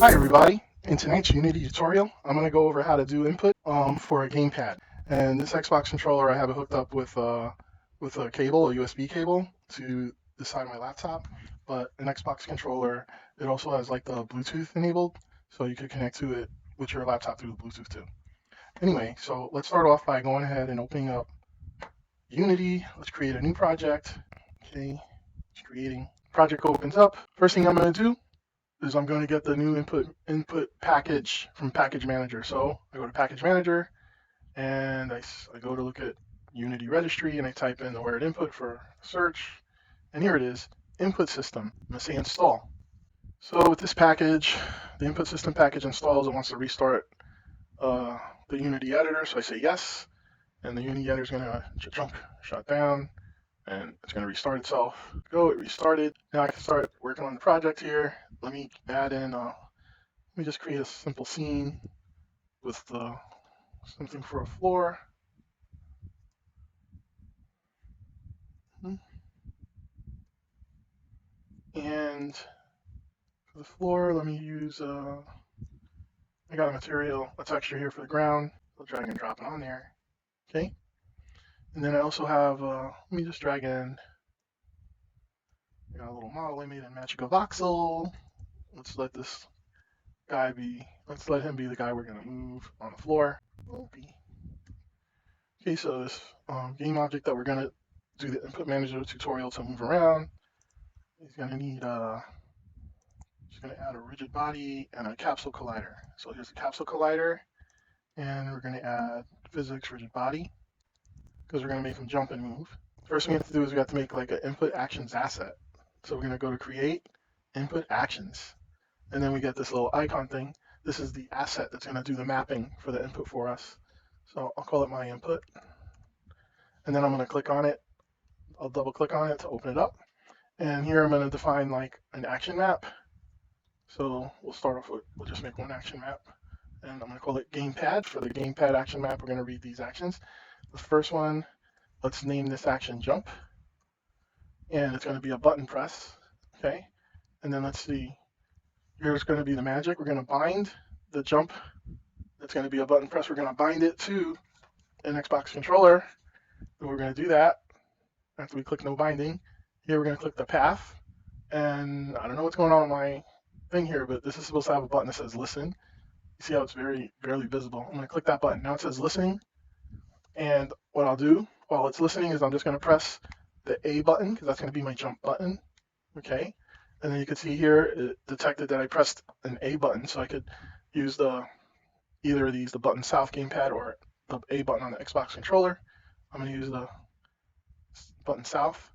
Hi everybody. In tonight's Unity tutorial, I'm going to go over how to do input for a gamepad. And this Xbox controller, I have it hooked up with a cable, a USB cable, to the side of my laptop. But an Xbox controller, it also has like the Bluetooth enabled, so you could connect to it with your laptop through the Bluetooth too. Anyway, so let's start off by going ahead and opening up Unity. Let's create a new project. Okay, it's creating. Project opens up. First thing I'm going to do is I'm going to get the new input package from Package Manager. So I go to Package Manager and I go to look at Unity Registry and I type in the word input for search, and here it is, input system. I'm going to say install. So with this package, the input system package installs. It wants to restart the Unity editor, so I say yes, and the Unity editor is going to shut down, and it's going to restart itself. Go, it restarted. Now I can start working on the project here. Let me add in, let me just create a simple scene with something for a floor. And for the floor, let me use, I got a texture here for the ground. I'll drag and drop it on there. Okay. And then I also have, let me just drag in, I got a little model I made in Magical Voxel. Let's let him be the guy we're going to move on the floor. Okay, so this game object that we're going to do the input manager tutorial to move around is going to need, just going to add a rigid body and a capsule collider. So here's a capsule collider, and we're going to add physics rigid body because we're going to make him jump and move. First thing we have to do is we have to make like an input actions asset. So we're going to go to create input actions, and then we get this little icon thing. This is the asset that's going to do the mapping for the input for us. So I'll call it my input, and then I'm going to click on it. I'll double click on it to open it up, and here I'm going to define like an action map. So we'll start off with, we'll just make one action map, and I'm going to call it Gamepad. For the Gamepad action map, we're going to read these actions. The first one, let's name this action jump, and it's going to be a button press. Okay, and then let's see, here's going to be the magic. We're going to bind the jump. That's going to be a button press. We're going to bind it to an Xbox controller, and we're going to do that after we click no binding. Here we're going to click the path, and I don't know what's going on with my thing here, but this is supposed to have a button that says listen. You see how it's barely visible. I'm going to click that button. Now it says listening, and what I'll do while it's listening is I'm just going to press the A button because that's going to be my jump button. Okay, and then you can see here it detected that I pressed an A button, so I could use either of these, the button south gamepad or the A button on the Xbox controller. I'm going to use the button south.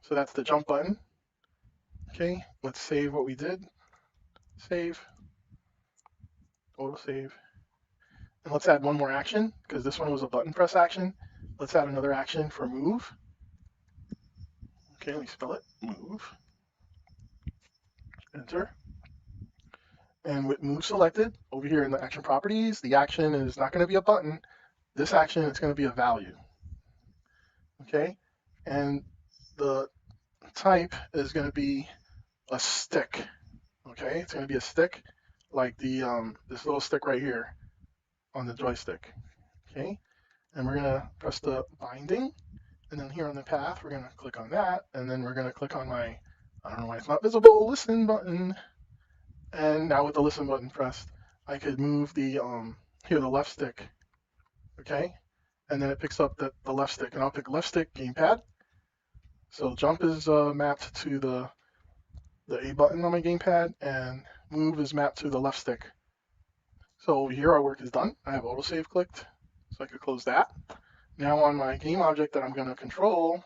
So that's the jump button. Okay, let's save what we did. Save. Auto save. And let's add one more action because this one was a button press action. Let's add another action for move. Okay, let me spell it. Move. Enter. And with move selected, over here in the action properties, the action is not going to be a button. This action is going to be a value. Okay, and the type is going to be a stick. Okay, it's going to be a stick like the this little stick right here on the joystick. Okay, and we're going to press the binding, and then here on the path we're going to click on that, and then we're going to click on my, I don't know why it's not visible, listen button. And now with the listen button pressed, I could move the here the left stick. Okay, and then it picks up the left stick, and I'll pick left stick gamepad. So jump is mapped to the A button on my gamepad, and move is mapped to the left stick. So over here our work is done. I have autosave clicked, so I could close that. Now on my game object that I'm going to control,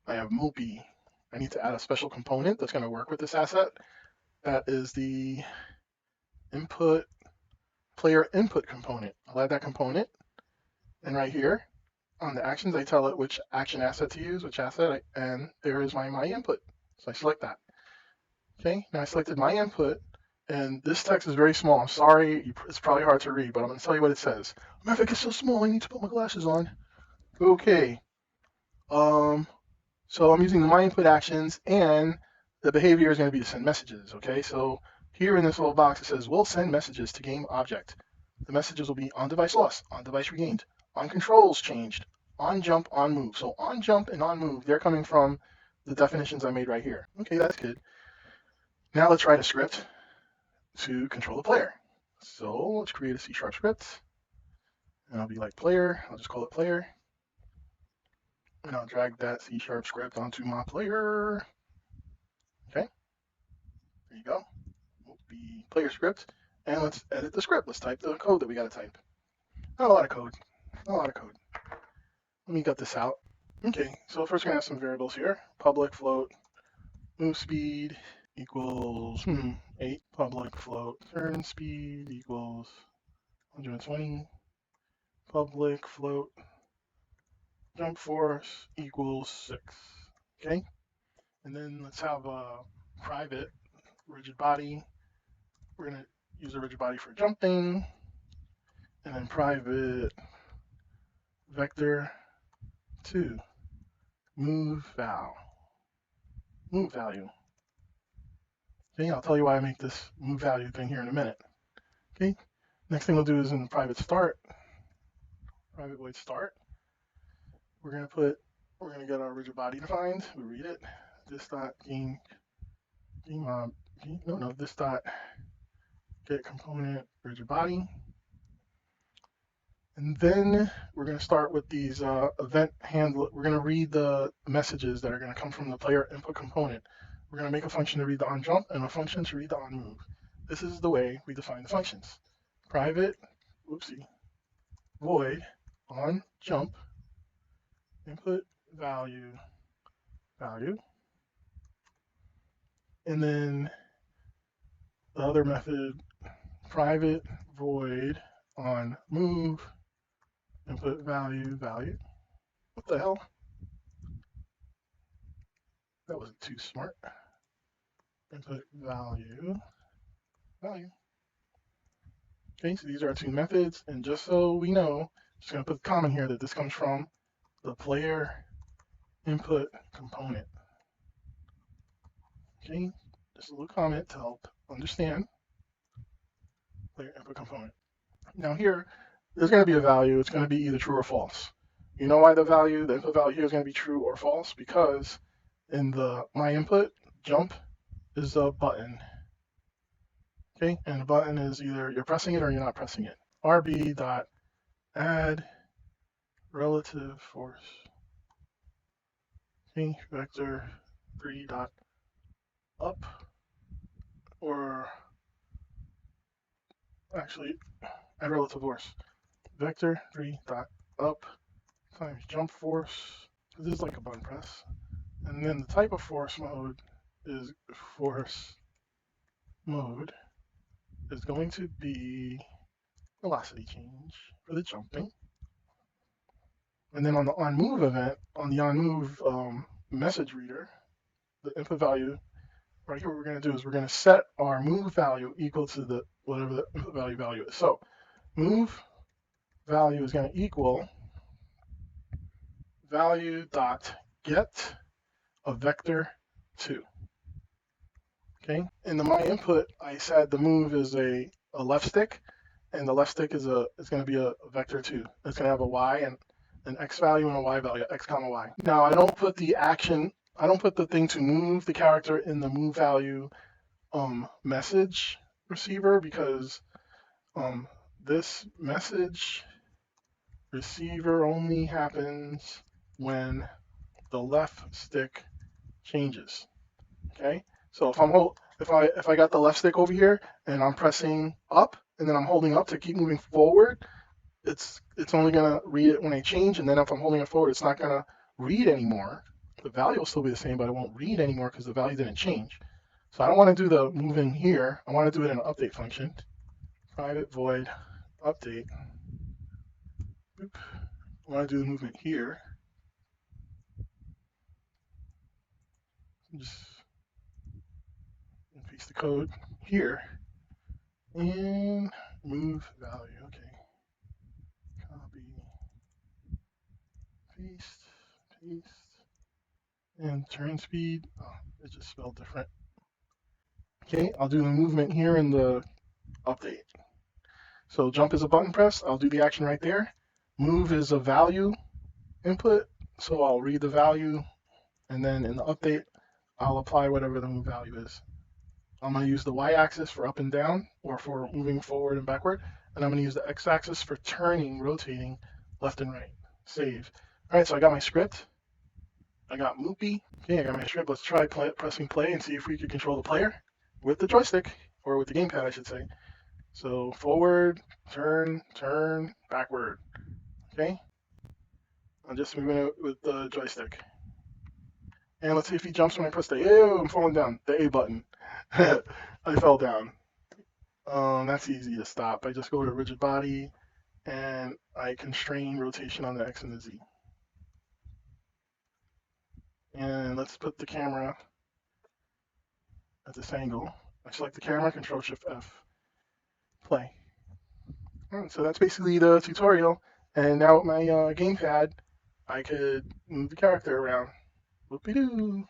I have Mopey. I need to add a special component that's going to work with this asset. That is the player input component. I'll add that component, and right here on the actions I tell it which action asset to use, which asset, and there is my input. So I select that. Okay, now I selected my input, and this text is very small. I'm sorry, it's probably hard to read, but I'm going to tell you what it says. My graphic is so small, I need to put my glasses on. Okay, so I'm using the my input actions, and the behavior is going to be to send messages. Okay, so Here in this little box, it says, "We'll send messages to game object." The messages will be on device lost, on device regained, on controls changed, on jump, on move. So on jump and on move, they're coming from the definitions I made right here. Okay, that's good. Now let's write a script to control the player. So let's create a C# script. And I'll be like player. I'll just call it player. And I'll drag that C# script onto my player. Okay, there you go. Will be player script. And let's edit the script. Let's type the code that we got to type. Not a lot of code. Not a lot of code. Let me gut this out. Okay, so first we're gonna have some variables here. Public float move speed equals 8. Public float turn speed equals 120. Public float jump force equals 6. Okay, and then let's have a private rigid body. We're gonna use a rigid body for jumping, and then private vector 2 move value. Okay, I'll tell you why I make this move value thing here in a minute. Okay, next thing we'll do is in private void start. We're gonna get our rigid body defined. We read it. This dot this dot get component rigid body. And then we're going to start with these event handler. We're going to read the messages that are going to come from the player input component. We're going to make a function to read the on jump and a function to read the on move. This is the way we define the functions. Private, void on jump input value, and then the other method, private void on move input value. What the hell? That wasn't too smart. Input value. Okay, so these are our two methods, and just so we know, I'm just going to put a comment here that this comes from the player input component. Okay, just a little comment to help understand player input component. Now here, there's going to be a value. It's going to be either true or false. You know why the input value here is going to be true or false? Because in the my input, jump is a button. Okay, and the button is either you're pressing it or you're not pressing it. RB dot add relative force. Okay, vector 3 dot up, or actually add relative force. Vector 3 dot up times jump force. This is like a button press. And then the type of force mode is going to be velocity change for the jumping. And then on the on move event, on the on move message reader, the input value, right here what we're going to do is we're going to set our move value equal to the whatever the input value is. So move value is going to equal value dot get a vector 2. Okay, in the my input, I said the move is a left stick, and the left stick is going to be a vector 2. It's going to have a y and an x value and a y value, x comma y. Now I don't put the thing to move the character in the move value message receiver, because this message receiver only happens when the left stick changes. Okay, so if I got the left stick over here and I'm pressing up and then I'm holding up to keep moving forward, it's only gonna read it when I change, and then if I'm holding it forward, it's not gonna read anymore. The value will still be the same, but it won't read anymore because the value didn't change. So I don't want to do the moving here. I want to do it in an update function. Private void update. Boop. I want to do the movement here. Just paste the code here and move value. Okay. Copy, paste, and turn speed. Oh, it's just spelled different. Okay, I'll do the movement here in the update. So jump is a button press. I'll do the action right there. Move is a value input. So I'll read the value, and then in the update, I'll apply whatever the move value is. I'm going to use the y-axis for up and down, or for moving forward and backward, and I'm going to use the x-axis for turning, rotating left and right. Save. All right, so I got my script. I got Loopy. Okay, I got my script. Let's try pressing play and see if we can control the player with the joystick, or with the gamepad, I should say. So forward, turn, turn, backward. Okay, I'm just moving it with the joystick. And let's see if he jumps when I press the ew, I'm falling down. The A button. I fell down. That's easy to stop. I just go to rigid body and I constrain rotation on the X and the Z. And let's put the camera at this angle. I select the camera, Control Shift F, play. All right, so that's basically the tutorial. And now with my gamepad, I could move the character around. Whoopie doo.